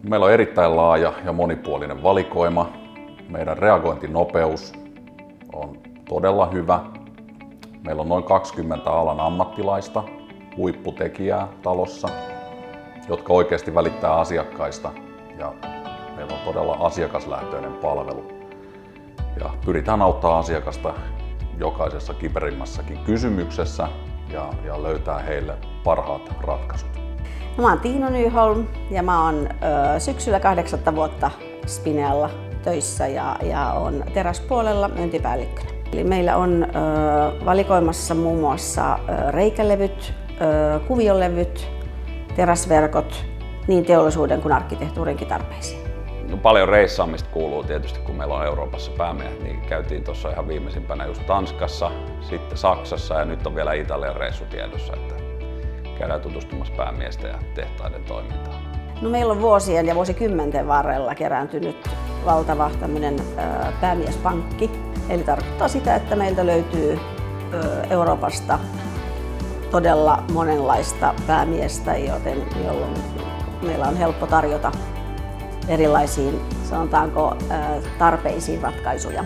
Meillä on erittäin laaja ja monipuolinen valikoima. Meidän reagointinopeus on todella hyvä. Meillä on noin 20 alan ammattilaista, huipputekijää talossa, jotka oikeasti välittää asiakkaista. Ja meillä on todella asiakaslähtöinen palvelu. Ja pyritään auttamaan asiakasta jokaisessa kiperimmässäkin kysymyksessä ja löytää heille parhaat ratkaisut. No, mä oon Tiina Nyholm ja mä oon syksyllä 8 vuotta Spinealla töissä ja on teräspuolella myyntipäällikkönä. Eli meillä on valikoimassa muun muassa reikälevyt, kuviolevyt, teräsverkot niin teollisuuden kuin arkkitehtuurinkin tarpeisiin. No, paljon reissaamista kuuluu tietysti, kun meillä on Euroopassa päämiehet, niin käytiin tuossa ihan viimeisimpänä just Tanskassa, sitten Saksassa ja nyt on vielä Italian reissu tiedossa, että käydään tutustumassa päämiesten ja tehtaiden toimintaan. No, meillä on vuosien ja vuosikymmenten varrella kerääntynyt valtava päämiespankki. Eli tarkoittaa sitä, että meiltä löytyy Euroopasta todella monenlaista päämiestä, jolloin meillä on helppo tarjota erilaisiin, sanotaanko, tarpeisiin ratkaisuja.